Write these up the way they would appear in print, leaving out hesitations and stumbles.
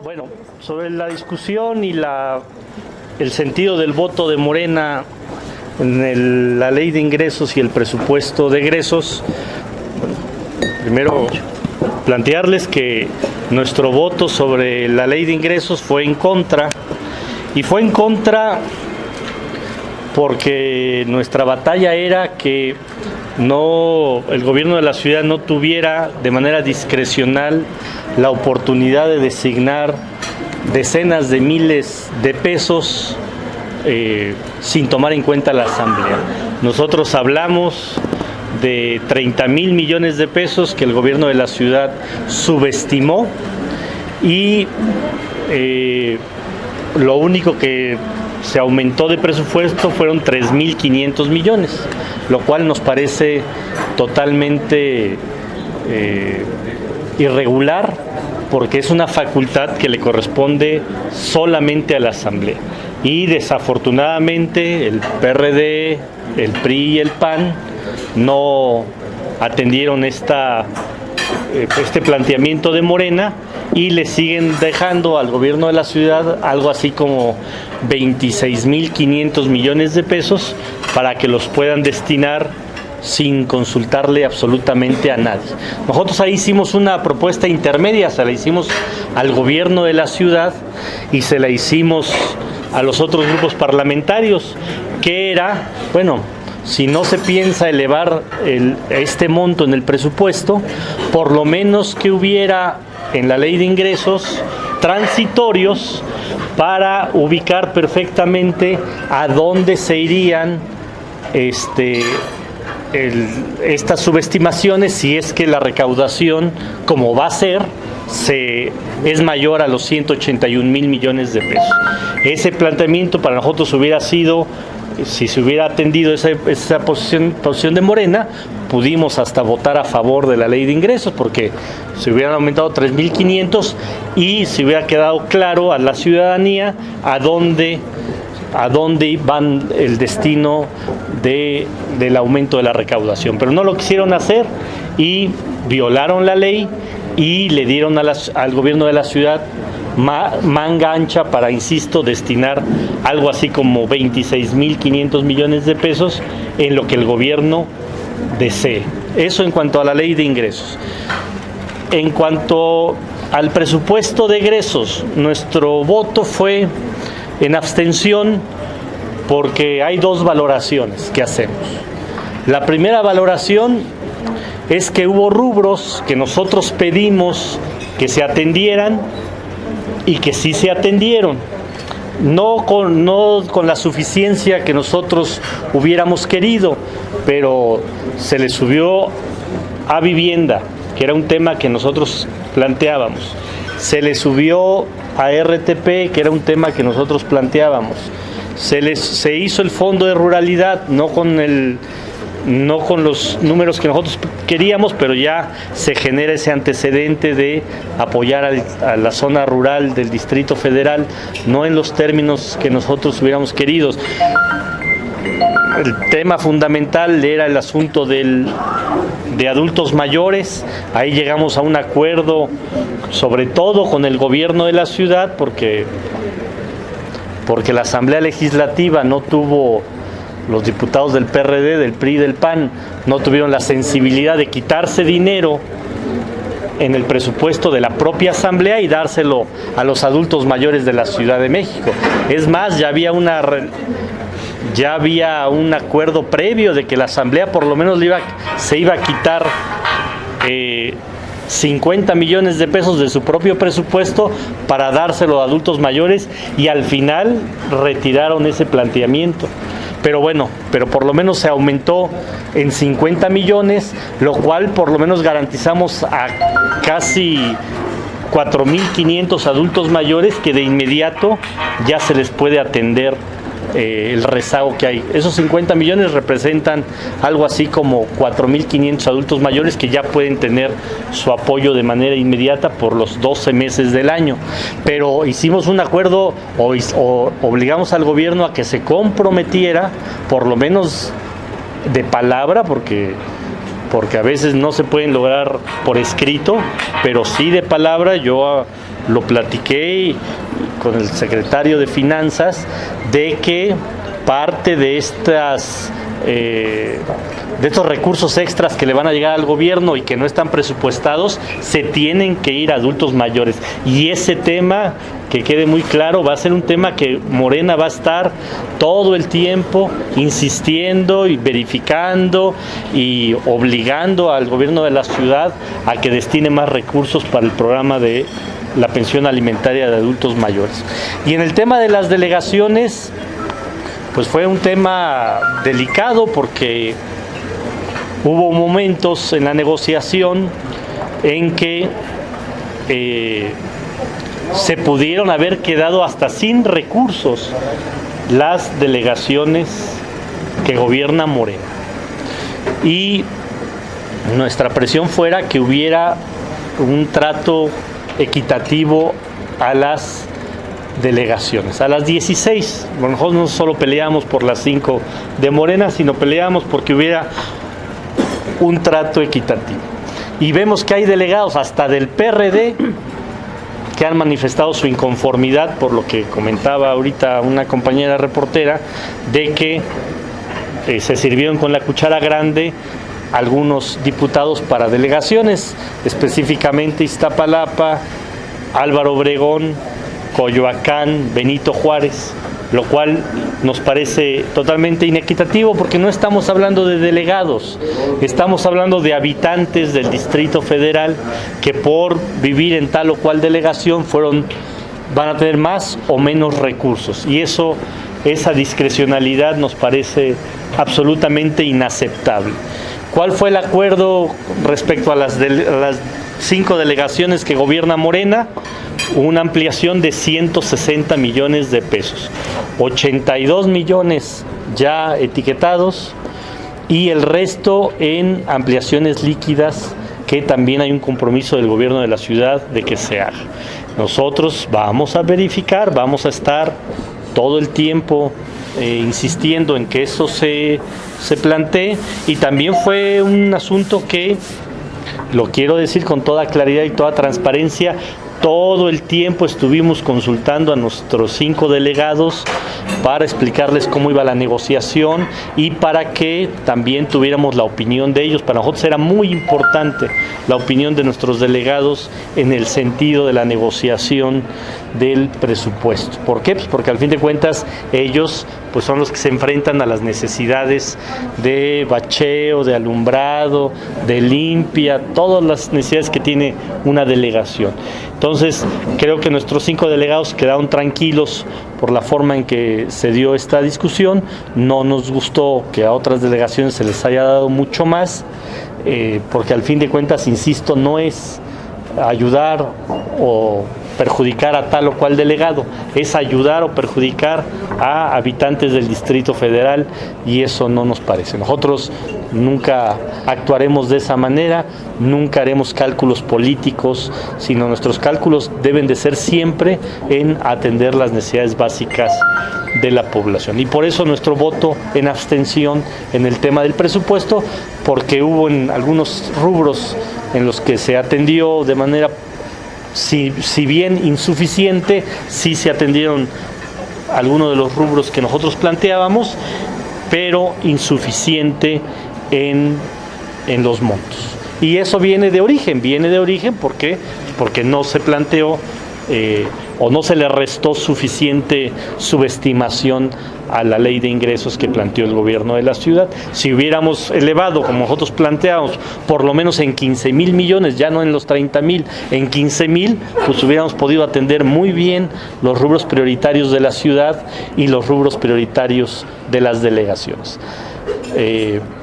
Bueno, sobre la discusión y el sentido del voto de Morena en la ley de ingresos y el presupuesto de egresos, primero plantearles que nuestro voto sobre la ley de ingresos fue en contra, y fue en contra porque nuestra batalla era que el gobierno de la ciudad no tuviera de manera discrecional la oportunidad de designar decenas de miles de pesos sin tomar en cuenta la asamblea. Nosotros hablamos de 30,000 millones de pesos que el gobierno de la ciudad subestimó, y lo único que se aumentó de presupuesto fueron 3,500 millones, lo cual nos parece totalmente irregular, porque es una facultad que le corresponde solamente a la Asamblea. Y desafortunadamente el PRD, el PRI y el PAN no atendieron este planteamiento de Morena, y le siguen dejando al gobierno de la ciudad algo así como 26,500 millones de pesos para que los puedan destinar sin consultarle absolutamente a nadie. Nosotros ahí hicimos una propuesta intermedia, se la hicimos al gobierno de la ciudad y se la hicimos a los otros grupos parlamentarios, que era, bueno, si no se piensa elevar este monto en el presupuesto, por lo menos que hubiera en la ley de ingresos transitorios para ubicar perfectamente a dónde se irían estas subestimaciones, si es que la recaudación, como va a ser, es mayor a los 181,000 millones de pesos. Ese planteamiento para nosotros hubiera sido, si se hubiera atendido esa posición de Morena, pudimos hasta votar a favor de la ley de ingresos, porque se hubieran aumentado 3,500 y se hubiera quedado claro a la ciudadanía a dónde van el destino del aumento de la recaudación. Pero no lo quisieron hacer y violaron la ley y le dieron al gobierno de la ciudad manga ancha para, insisto, destinar algo así como 26,500 millones de pesos en lo que el gobierno desee. Eso en cuanto a la ley de ingresos. En cuanto al presupuesto de egresos, nuestro voto fue en abstención porque hay dos valoraciones que hacemos. La primera valoración es que hubo rubros que nosotros pedimos que se atendieran y que sí se atendieron, no con la suficiencia que nosotros hubiéramos querido, pero se le subió a vivienda, que era un tema que nosotros planteábamos, se le subió a RTP, que era un tema que nosotros planteábamos, se hizo el fondo de ruralidad, no con los números que nosotros queríamos, pero ya se genera ese antecedente de apoyar a la zona rural del Distrito Federal, no en los términos que nosotros hubiéramos querido. El tema fundamental era el asunto de adultos mayores. Ahí llegamos a un acuerdo, sobre todo con el gobierno de la ciudad, porque la Asamblea Legislativa no tuvo, los diputados del PRD, del PRI y del PAN no tuvieron la sensibilidad de quitarse dinero en el presupuesto de la propia Asamblea y dárselo a los adultos mayores de la Ciudad de México. Es más, ya había un acuerdo previo de que la Asamblea por lo menos se iba a quitar 50 millones de pesos de su propio presupuesto para dárselo a adultos mayores, y al final retiraron ese planteamiento. Pero bueno, por lo menos se aumentó en 50 millones, lo cual por lo menos garantizamos a casi 4,500 adultos mayores que de inmediato ya se les puede atender el rezago que hay. Esos 50 millones representan algo así como 4,500 adultos mayores que ya pueden tener su apoyo de manera inmediata por los 12 meses del año. Pero hicimos un acuerdo o obligamos al gobierno a que se comprometiera, por lo menos de palabra, porque porque a veces no se pueden lograr por escrito, pero sí de palabra. Yo lo platiqué con el secretario de Finanzas de que parte de estos recursos extras que le van a llegar al gobierno y que no están presupuestados, se tienen que ir a adultos mayores. Y ese tema, que quede muy claro, va a ser un tema que Morena va a estar todo el tiempo insistiendo y verificando y obligando al gobierno de la ciudad a que destine más recursos para el programa de la pensión alimentaria de adultos mayores. Y en el tema de las delegaciones, pues fue un tema delicado porque hubo momentos en la negociación en que se pudieron haber quedado hasta sin recursos las delegaciones que gobierna Morena. Y nuestra presión fuera que hubiera un trato equitativo a las delegaciones, a las 16. A lo mejor no solo peleamos por las 5 de Morena, sino peleamos porque hubiera un trato equitativo. Y vemos que hay delegados hasta del PRD que han manifestado su inconformidad por lo que comentaba ahorita una compañera reportera, de que se sirvieron con la cuchara grande algunos diputados para delegaciones, específicamente Iztapalapa, Álvaro Obregón, Coyoacán, Benito Juárez, lo cual nos parece totalmente inequitativo porque no estamos hablando de delegados, estamos hablando de habitantes del Distrito Federal que por vivir en tal o cual delegación van a tener más o menos recursos, y esa discrecionalidad nos parece absolutamente inaceptable. ¿Cuál fue el acuerdo respecto a las 5 delegaciones que gobierna Morena? Una ampliación de 160 millones de pesos, 82 millones ya etiquetados y el resto en ampliaciones líquidas, que también hay un compromiso del gobierno de la ciudad de que se haga. Nosotros vamos a verificar, vamos a estar todo el tiempo insistiendo en que eso se plantee, y también fue un asunto que, lo quiero decir con toda claridad y toda transparencia, todo el tiempo estuvimos consultando a nuestros 5 delegados para explicarles cómo iba la negociación y para que también tuviéramos la opinión de ellos. Para nosotros era muy importante la opinión de nuestros delegados en el sentido de la negociación del presupuesto. ¿Por qué? Pues porque al fin de cuentas ellos pues son los que se enfrentan a las necesidades de bacheo, de alumbrado, de limpia, todas las necesidades que tiene una delegación. Entonces, creo que nuestros 5 delegados quedaron tranquilos por la forma en que se dio esta discusión. No nos gustó que a otras delegaciones se les haya dado mucho más, porque al fin de cuentas, insisto, no es ayudar o perjudicar a tal o cual delegado, es ayudar o perjudicar a habitantes del Distrito Federal, y eso no nos parece. Nosotros nunca actuaremos de esa manera, nunca haremos cálculos políticos, sino nuestros cálculos deben de ser siempre en atender las necesidades básicas de la población. Y por eso nuestro voto en abstención en el tema del presupuesto, porque hubo en algunos rubros en los que se atendió de manera, si bien insuficiente, sí se atendieron algunos de los rubros que nosotros planteábamos, pero insuficiente en los montos. Y eso viene de origen porque no se planteó o no se le restó suficiente subestimación a la ley de ingresos que planteó el gobierno de la ciudad. Si hubiéramos elevado, como nosotros planteamos, por lo menos en 15,000 millones, ya no en los 30,000, en 15,000, pues hubiéramos podido atender muy bien los rubros prioritarios de la ciudad y los rubros prioritarios de las delegaciones.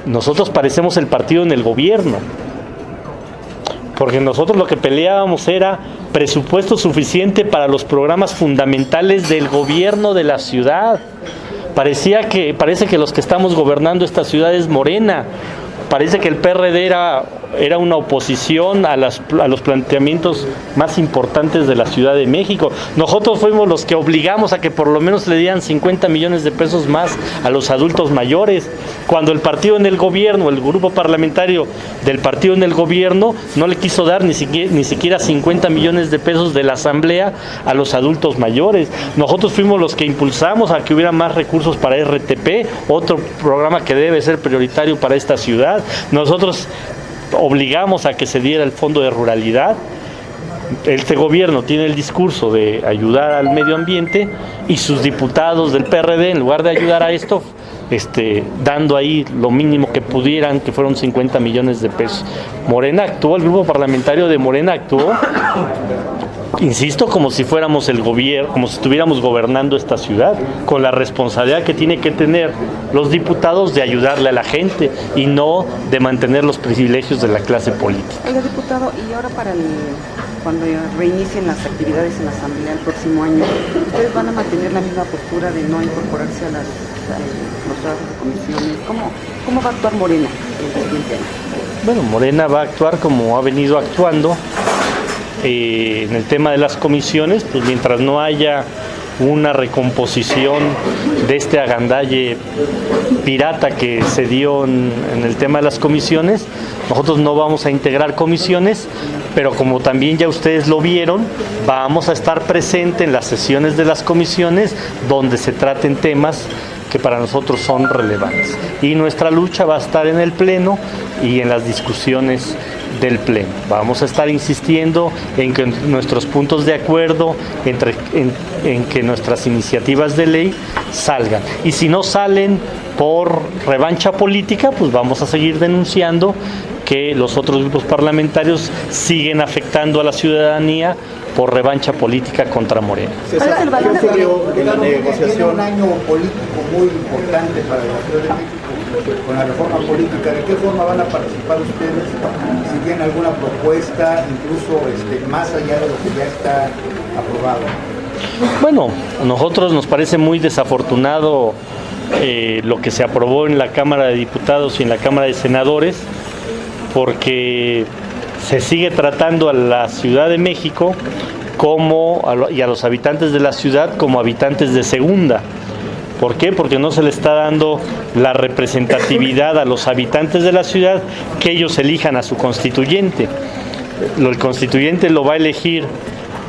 Nosotros parecemos el partido en el gobierno, porque nosotros lo que peleábamos era presupuesto suficiente para los programas fundamentales del gobierno de la ciudad. Parece que los que estamos gobernando esta ciudad es Morena. Parece que el PRD era era una oposición a los planteamientos más importantes de la Ciudad de México. Nosotros fuimos los que obligamos a que por lo menos le dieran 50 millones de pesos más a los adultos mayores, cuando el partido en el gobierno, el grupo parlamentario del partido en el gobierno, no le quiso dar ni siquiera 50 millones de pesos de la Asamblea a los adultos mayores. Nosotros fuimos los que impulsamos a que hubiera más recursos para RTP, otro programa que debe ser prioritario para esta ciudad. Nosotros obligamos a que se diera el Fondo de Ruralidad. Este gobierno tiene el discurso de ayudar al medio ambiente y sus diputados del PRD, en lugar de ayudar a esto, dando ahí lo mínimo que pudieran, que fueron 50 millones de pesos. Morena actuó, el grupo parlamentario de Morena actuó, insisto, como si fuéramos el gobierno, como si estuviéramos gobernando esta ciudad, con la responsabilidad que tiene que tener los diputados de ayudarle a la gente y no de mantener los privilegios de la clase política. Oiga, diputado, y ahora cuando reinicien las actividades en la Asamblea el próximo año, ¿ustedes van a mantener la misma postura de no incorporarse a los trabajos de comisiones? ¿Cómo va a actuar Morena el siguiente año? Bueno, Morena va a actuar como ha venido actuando. En el tema de las comisiones, pues mientras no haya una recomposición de este agandalle pirata que se dio en el tema de las comisiones, nosotros no vamos a integrar comisiones, pero como también ya ustedes lo vieron, vamos a estar presentes en las sesiones de las comisiones donde se traten temas que para nosotros son relevantes. Y nuestra lucha va a estar en el Pleno y en las discusiones del Pleno. Vamos a estar insistiendo en que nuestros puntos de acuerdo, en que nuestras iniciativas de ley salgan. Y si no salen por revancha política, pues vamos a seguir denunciando que los otros grupos parlamentarios siguen afectando a la ciudadanía por revancha política contra Morena. César, ¿qué ocurrió en la negociación? Un año político muy importante para la Ciudad de México con la reforma política. ¿De qué forma van a participar ustedes? Si tienen alguna propuesta, incluso más allá de lo que ya está aprobado. Bueno, a nosotros nos parece muy desafortunado lo que se aprobó en la Cámara de Diputados y en la Cámara de Senadores, porque se sigue tratando a la Ciudad de México y a los habitantes de la ciudad como habitantes de segunda. ¿Por qué? Porque no se le está dando la representatividad a los habitantes de la ciudad que ellos elijan a su constituyente. El constituyente lo va a elegir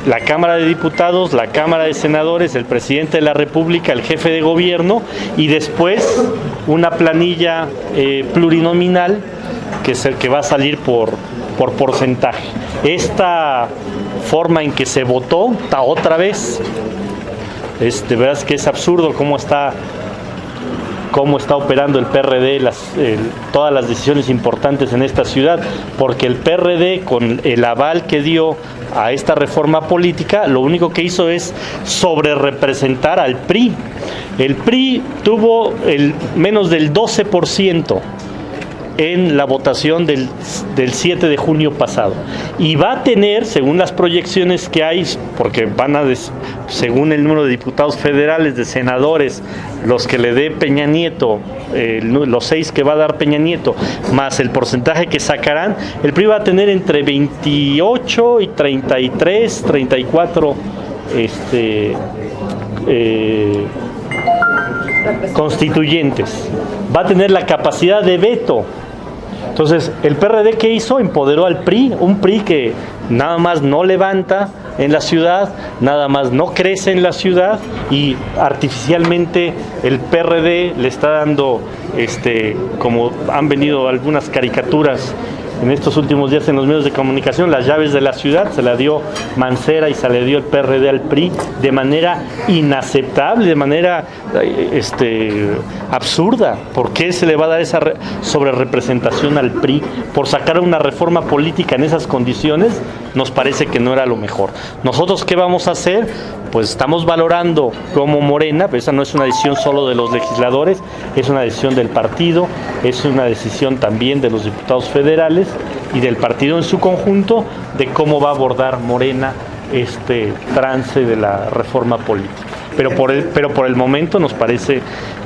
la Cámara de Diputados, la Cámara de Senadores, el presidente de la República, el jefe de gobierno y después una planilla plurinominal que va a salir por porcentaje. Esta forma en que se votó otra vez, de verdad es que es absurdo cómo está operando el PRD todas las decisiones importantes en esta ciudad, porque el PRD, con el aval que dio a esta reforma política, lo único que hizo es sobrerepresentar al PRI. El PRI tuvo menos del 12% en la votación del 7 de junio pasado y va a tener, según las proyecciones que hay, porque según el número de diputados federales, de senadores, los que le dé Peña Nieto, los 6 que va a dar Peña Nieto, más el porcentaje que sacarán, el PRI va a tener entre 28 y 33, 34 constituyentes. Va a tener la capacidad de veto. Entonces, el PRD, ¿qué hizo? Empoderó al PRI, un PRI que nada más no levanta en la ciudad, nada más no crece en la ciudad, y artificialmente el PRD le está dando, como han venido algunas caricaturas en estos últimos días en los medios de comunicación, las llaves de la ciudad se la dio Mancera y se le dio el PRD al PRI de manera inaceptable, de manera absurda. ¿Por qué se le va a dar esa sobrerepresentación al PRI? Por sacar una reforma política en esas condiciones, nos parece que no era lo mejor. ¿Nosotros qué vamos a hacer? Pues estamos valorando como Morena, pero esa no es una decisión solo de los legisladores, es una decisión del partido, es una decisión también de los diputados federales y del partido en su conjunto, de cómo va a abordar Morena este trance de la reforma política. Pero por el momento nos parece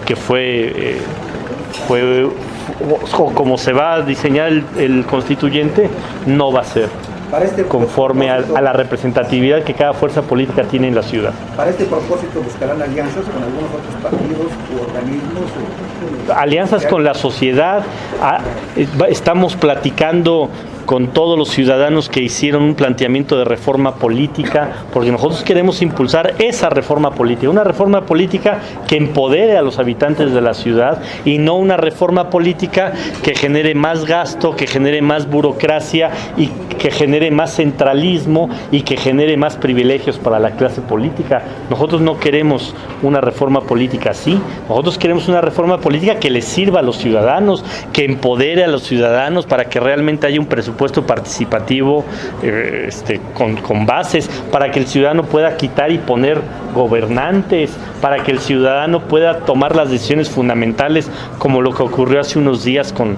que fue o como se va a diseñar el constituyente, no va a ser conforme a la representatividad que cada fuerza política tiene en la ciudad. Para este propósito buscarán alianzas con algunos otros partidos u organismos. Alianzas con la sociedad. Estamos platicando con todos los ciudadanos que hicieron un planteamiento de reforma política, porque nosotros queremos impulsar esa reforma política, una reforma política que empodere a los habitantes de la ciudad y no una reforma política que genere más gasto, que genere más burocracia y que genere más centralismo y que genere más privilegios para la clase política. Nosotros no queremos una reforma política así, nosotros queremos una reforma política que les sirva a los ciudadanos, que empodere a los ciudadanos para que realmente haya un presupuesto participativo con bases, para que el ciudadano pueda quitar y poner gobernantes, para que el ciudadano pueda tomar las decisiones fundamentales, como lo que ocurrió hace unos días con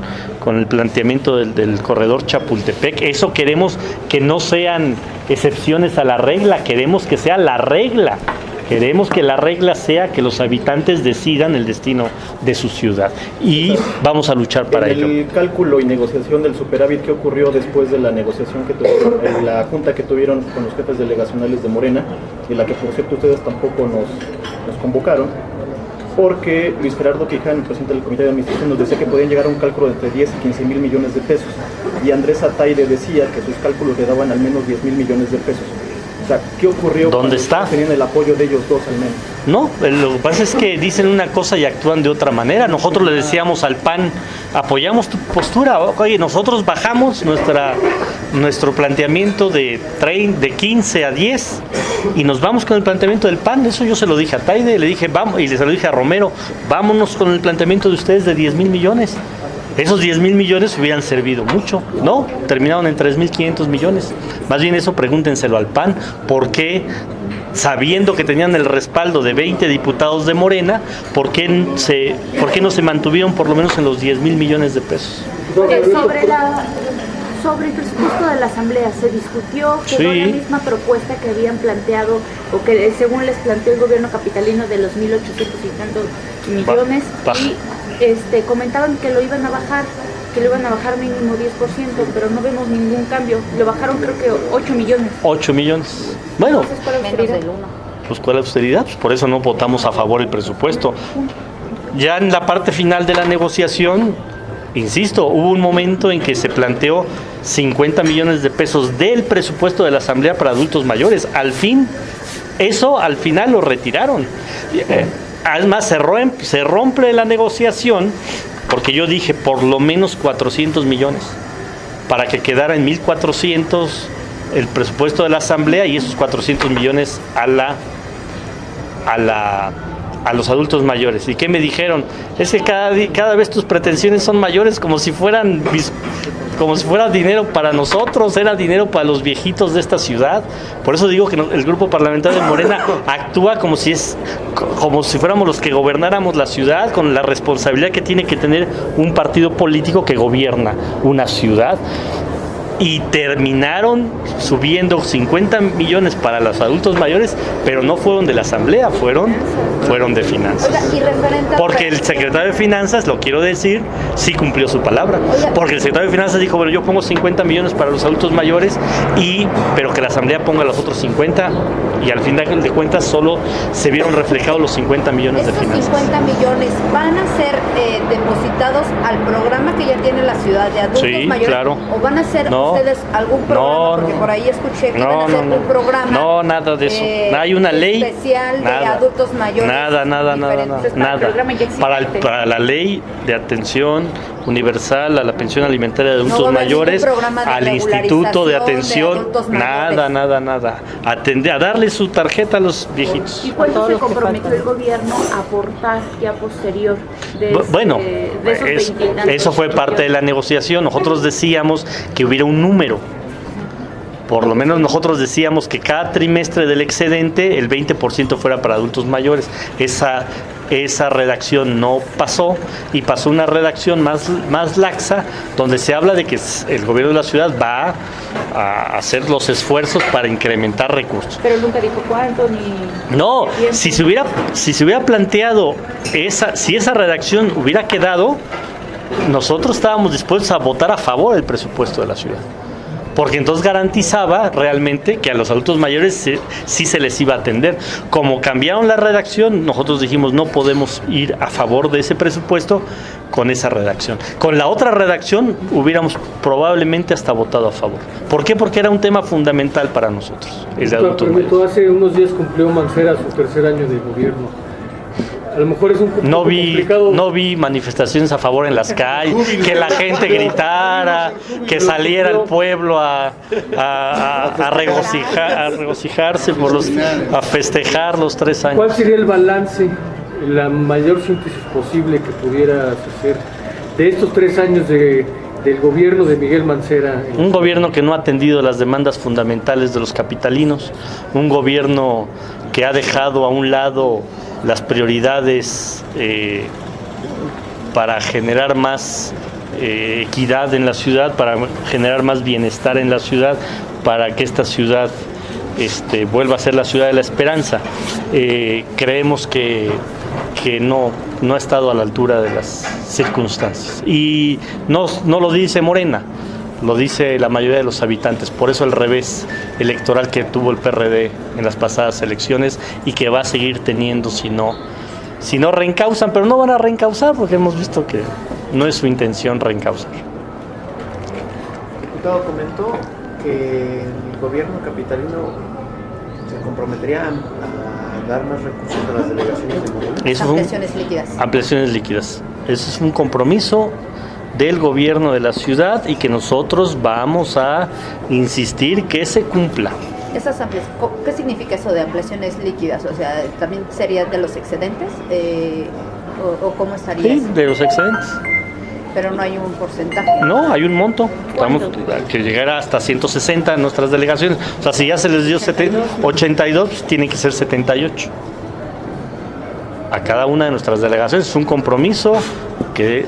el planteamiento del corredor Chapultepec. Eso queremos que no sean excepciones a la regla, queremos que sea la regla. Queremos que la regla sea que los habitantes decidan el destino de su ciudad y vamos a luchar para ello. El cálculo y negociación del superávit, ¿qué ocurrió después de la negociación que tuvieron, la junta que tuvieron con los jefes delegacionales de Morena, y la que por cierto ustedes tampoco nos convocaron? Porque Luis Gerardo Quijano, el presidente del comité de administración, nos decía que podían llegar a un cálculo de entre 10 y 15 mil millones de pesos, y Andrés Ataide decía que sus cálculos le daban al menos 10 mil millones de pesos. O sea, ¿qué ocurrió? ¿Dónde está? Tenían el apoyo de ellos dos al menos. No, lo que pasa es que dicen una cosa y actúan de otra manera. Nosotros le decíamos al PAN, apoyamos tu postura, oye, nosotros bajamos nuestro planteamiento de 15 a 10 y nos vamos con el planteamiento del PAN. Eso yo se lo dije a Taide, le dije, vamos, y se lo dije a Romero, vámonos con el planteamiento de ustedes de 10 mil millones. Esos 10 mil millones hubieran servido mucho, ¿no? Terminaron en 3.500 millones. Más bien eso pregúntenselo al PAN, ¿por qué, sabiendo que tenían el respaldo de 20 diputados de Morena, por qué no se mantuvieron por lo menos en los 10 mil millones de pesos? Sobre el presupuesto de la Asamblea, ¿se discutió? ¿Quedó la misma propuesta que habían planteado o que según les planteó el gobierno capitalino de los 1.800 y tantos millones? Y comentaban que lo iban a bajar, mínimo 10%, pero no vemos ningún cambio. Lo bajaron creo que 8 millones. 8 millones. Bueno, menos del 1. Pues ¿cuál austeridad? Pues por eso no votamos a favor del presupuesto. Ya en la parte final de la negociación, insisto, hubo un momento en que se planteó 50 millones de pesos del presupuesto de la Asamblea para adultos mayores. Al final lo retiraron. Además, se rompe la negociación porque yo dije por lo menos 400 millones para que quedara en 1.400 el presupuesto de la Asamblea y esos 400 millones a los adultos mayores. ¿Y qué me dijeron? Es que cada vez tus pretensiones son mayores, como si fuera dinero para nosotros, era dinero para los viejitos de esta ciudad. Por eso digo que el grupo parlamentario de Morena actúa como si fuéramos los que gobernáramos la ciudad, con la responsabilidad que tiene que tener un partido político que gobierna una ciudad. Y terminaron subiendo 50 millones para los adultos mayores, pero no fueron de la Asamblea, fueron de Finanzas. Porque el secretario de Finanzas, lo quiero decir, sí cumplió su palabra. Porque el secretario de Finanzas dijo, bueno, yo pongo 50 millones para los adultos mayores, pero que la Asamblea ponga los otros 50, y al final de cuentas solo se vieron reflejados los 50 millones de Finanzas. ¿Estos 50 millones van a ser depositados al programa que ya tiene la ciudad de adultos mayores? Claro. ¿O van a ser ustedes algún programa? Porque por ahí escuché que iban a hacer un programa. No, nada de eso. Hay una ley especial de adultos mayores. Nada. Para la ley de atención universal a la pensión alimentaria de adultos mayores, al instituto de atención, nada. A darle su tarjeta a los viejitos. ¿Y cuánto se comprometió el gobierno a aportar ya posterior de esos eso fue parte de la negociación. Nosotros decíamos que hubiera un número. Por lo menos nosotros decíamos que cada trimestre del excedente el 20% fuera para adultos mayores. Esa redacción no pasó y pasó una redacción más laxa donde se habla de que el gobierno de la ciudad va a hacer los esfuerzos para incrementar recursos. Pero nunca dijo cuánto ni... No, si se hubiera planteado si esa redacción hubiera quedado, nosotros estábamos dispuestos a votar a favor del presupuesto de la ciudad, porque entonces garantizaba realmente que a los adultos mayores sí se les iba a atender. Como cambiaron la redacción, nosotros dijimos no podemos ir a favor de ese presupuesto con esa redacción. Con la otra redacción hubiéramos probablemente hasta votado a favor. ¿Por qué? Porque era un tema fundamental para nosotros, el de adultos mayores. Hace unos días cumplió Mancera su tercer año de gobierno. A lo mejor es un poco complicado. No vi manifestaciones a favor en las calles, que la gente gritara, que saliera el pueblo a regocijarse, a festejar los 3 años. ¿Cuál sería el balance, la mayor síntesis posible que pudieras hacer de estos 3 años del gobierno de Miguel Mancera? Un gobierno que no ha atendido las demandas fundamentales de los capitalinos, un gobierno que ha dejado a un lado las prioridades para generar más equidad en la ciudad, para generar más bienestar en la ciudad, para que esta ciudad vuelva a ser la ciudad de la esperanza. Creemos que no ha estado a la altura de las circunstancias. Y no lo dice Morena, lo dice la mayoría de los habitantes. Por eso el revés electoral que tuvo el PRD en las pasadas elecciones y que va a seguir teniendo si no reencauzan, pero no van a reencauzar porque hemos visto que no es su intención reencauzar. El diputado comentó que el gobierno capitalino se comprometería a dar más recursos a las delegaciones de Morena. Ampliaciones líquidas. Ampliaciones líquidas. Eso es un compromiso del gobierno de la ciudad y que nosotros vamos a insistir que se cumpla. Esas ¿qué significa eso de ampliaciones líquidas? O sea, ¿también sería de los excedentes? ¿O cómo estaría? Sí, eso? de los excedentes. Pero no hay un porcentaje. No, hay un monto. Vamos que llegara hasta 160 en nuestras delegaciones. O sea, si ya se les dio 82, pues tiene que ser 78. A cada una de nuestras delegaciones es un compromiso que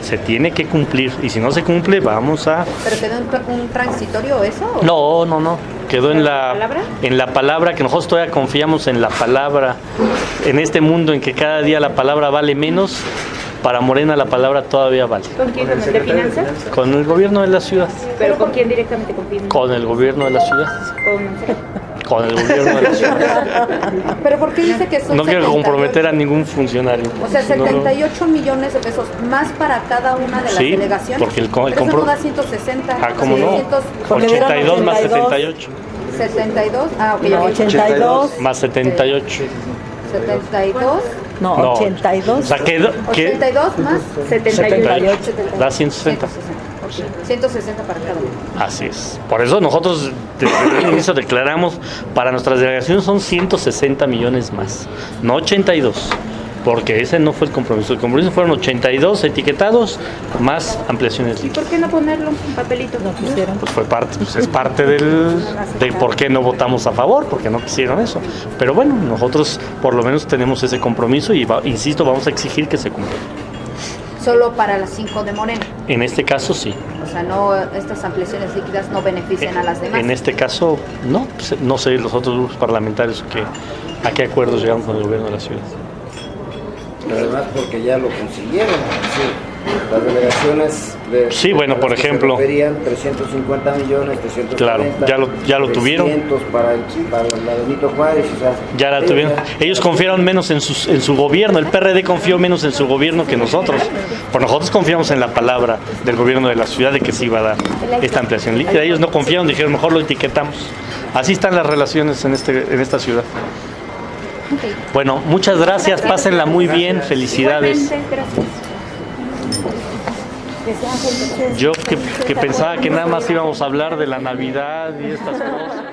se tiene que cumplir, y si no se cumple vamos a... ¿Pero quedó un transitorio eso? ¿O? No, quedó en la palabra, que nosotros todavía confiamos en la palabra. En este mundo en que cada día la palabra vale menos, para Morena la palabra todavía vale. ¿Con quién? ¿Con el de finanzas? Con el gobierno de la ciudad. ¿Pero con quién directamente? Con el gobierno de la ciudad. Con el gobierno de la ciudad. ¿Pero por qué dice que son No quiero comprometer a ningún funcionario. O sea, 78 millones de pesos más para cada una de las delegaciones. Porque el eso no da 160. ¿Cómo no? 82 más 78. 72, ok. No, 82 más 78. 72. No, 82. O sea, 82 más 78. Da 160. 160 para cada uno. Así es. Por eso nosotros desde el inicio declaramos, para nuestras delegaciones son 160 millones más, no 82. Porque ese no fue el compromiso. El compromiso fueron 82 etiquetados más ampliaciones líquidas. ¿Y por qué no ponerlo en papelito? No quisieron. Pues es parte de por qué no votamos a favor, porque no quisieron eso. Pero bueno, nosotros por lo menos tenemos ese compromiso y insisto, vamos a exigir que se cumpla. Solo para las 5 de Morena. En este caso sí. O sea, estas ampliaciones líquidas no benefician a las demás. En este caso no. No sé los otros grupos parlamentarios a qué acuerdos llegamos con el gobierno de la ciudad. Además porque ya lo consiguieron, sí. Las delegaciones sí, bueno, por ejemplo, 350 millones, 340. Claro, ya lo tuvieron. 300 para la Benito Juárez, o sea, ya la tuvieron. Ellos confiaron menos en su gobierno, el PRD confió menos en su gobierno que nosotros. Por nosotros confiamos en la palabra del gobierno de la ciudad de que se iba a dar esta ampliación líquida. Ellos no confiaron, dijeron mejor lo etiquetamos. Así están las relaciones en esta ciudad. Bueno, muchas gracias, pásenla muy bien, felicidades. Yo que pensaba que nada más íbamos a hablar de la Navidad y estas cosas.